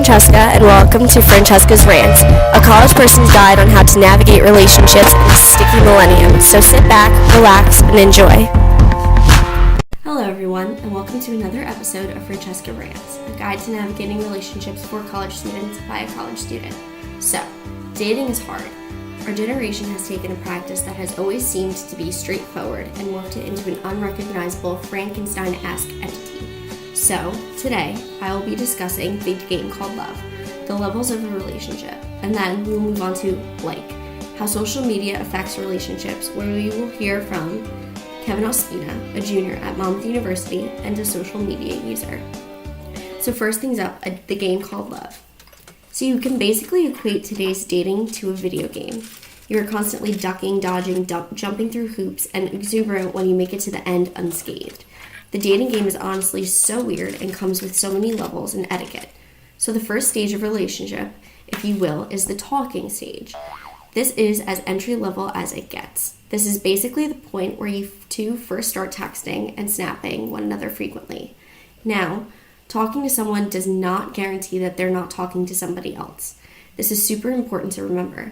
Francesca, and welcome to Francesca's Rants, a college person's guide on how to navigate relationships in a sticky millennium. So sit back, relax, and enjoy. Hello everyone, and welcome to another episode of Francesca Rants, a guide to navigating relationships for college students by a college student. So, dating is hard. Our generation has taken a practice that has always seemed to be straightforward and morphed it into an unrecognizable Frankenstein-esque entity. So, today, I will be discussing the game called love, the levels of a relationship, and then we will move on to how social media affects relationships, where we will hear from Kevin Ospina, a junior at Monmouth University and a social media user. So first things up, the game called love. So you can basically equate today's dating to a video game. You are constantly ducking, dodging, jumping through hoops, and exuberant when you make it to the end unscathed. The dating game is honestly so weird and comes with so many levels and etiquette. So the first stage of relationship, if you will, is the talking stage. This is as entry level as it gets. This is basically the point where you two first start texting and snapping one another frequently. Now, talking to someone does not guarantee that they're not talking to somebody else. This is super important to remember.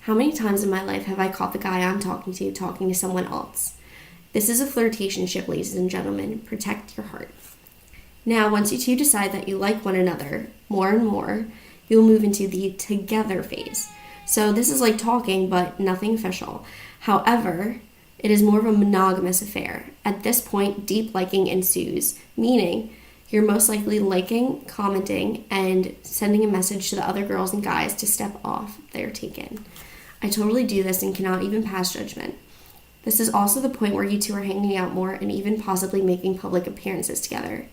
How many times in my life have I caught the guy I'm talking to someone else? This is a flirtationship, ladies and gentlemen. Protect your heart. Now, once you two decide that you like one another more and more, you'll move into the together phase. So this is like talking, but nothing official. However, it is more of a monogamous affair. At this point, deep liking ensues, meaning you're most likely liking, commenting, and sending a message to the other girls and guys to step off their taken. I totally do this and cannot even pass judgment. This is also the point where you two are hanging out more and even possibly making public appearances together,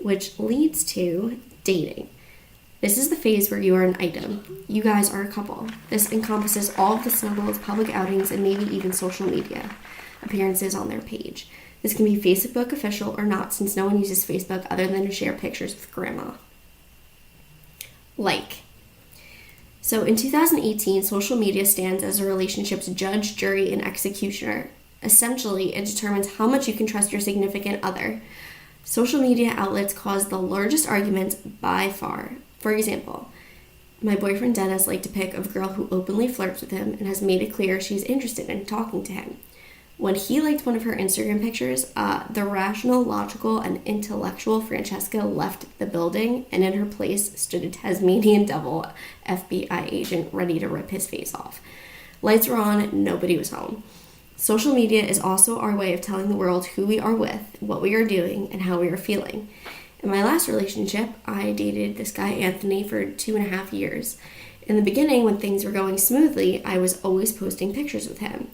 which leads to dating. This is the phase where you are an item. You guys are a couple. This encompasses all of the snuggles, public outings, and maybe even social media appearances on their page. This can be Facebook official or not, since no one uses Facebook other than to share pictures with grandma. So in 2018, social media stands as a relationship's judge, jury, and executioner. Essentially, it determines how much you can trust your significant other. Social media outlets cause the largest arguments by far. For example, my boyfriend Dennis liked a pic of a girl who openly flirts with him and has made it clear she's interested in talking to him. When he liked one of her Instagram pictures, the rational, logical, and intellectual Francesca left the building, and in her place stood a Tasmanian devil FBI agent ready to rip his face off. Lights were on, nobody was home. Social media is also our way of telling the world who we are with, what we are doing, and how we are feeling. In my last relationship, I dated this guy Anthony for 2.5 years. In the beginning, when things were going smoothly, I was always posting pictures with him.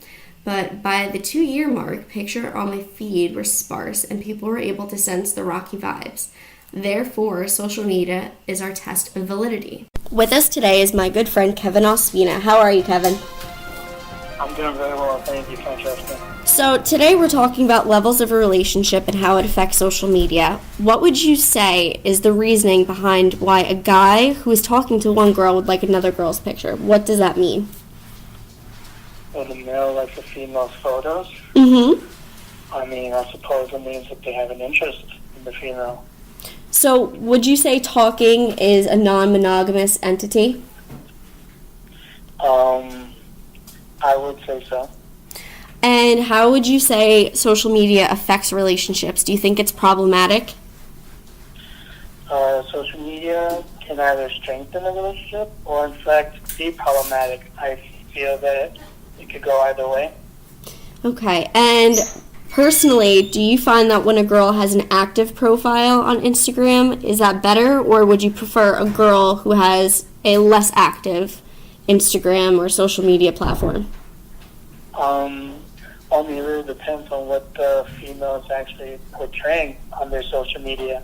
But by the 2-year mark, pictures on my feed were sparse and people were able to sense the rocky vibes. Therefore, social media is our test of validity. With us today is my good friend Kevin Ospina. How are you, Kevin? I'm doing very well, thank you, Francesca. So today we're talking about levels of a relationship and how it affects social media. What would you say is the reasoning behind why a guy who is talking to one girl would like another girl's picture? What does that mean? When the male likes the female's photos, I suppose it means that they have an interest in the female. So would you say talking is a non-monogamous entity? I would say so. And how would you say social media affects relationships? Do you think it's problematic? Social media can either strengthen a relationship or, in fact, be problematic. I feel that it could go either way. Okay, and personally, do you find that when a girl has an active profile on Instagram, is that better, or would you prefer a girl who has a less active Instagram or social media platform? It really depends on what the female is actually portraying on their social media.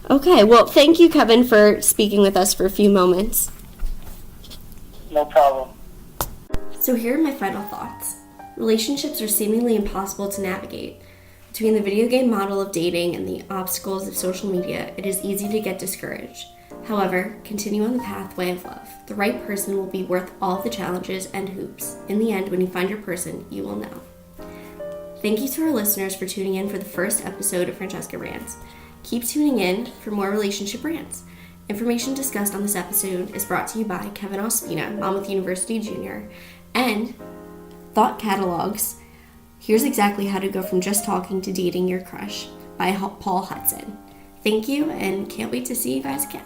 Okay, well, thank you, Kevin, for speaking with us for a few moments. No problem. So here are my final thoughts. Relationships are seemingly impossible to navigate. Between the video game model of dating and the obstacles of social media, it is easy to get discouraged. However, continue on the pathway of love. The right person will be worth all of the challenges and hoops. In the end, when you find your person, you will know. Thank you to our listeners for tuning in for the first episode of Francesca Rants. Keep tuning in for more relationship rants. Information discussed on this episode is brought to you by Kevin Ospina, Monmouth University Junior, and Thought Catalogs. Here's exactly how to go from just talking to dating your crush by Paul Hudson. Thank you, and can't wait to see you guys again.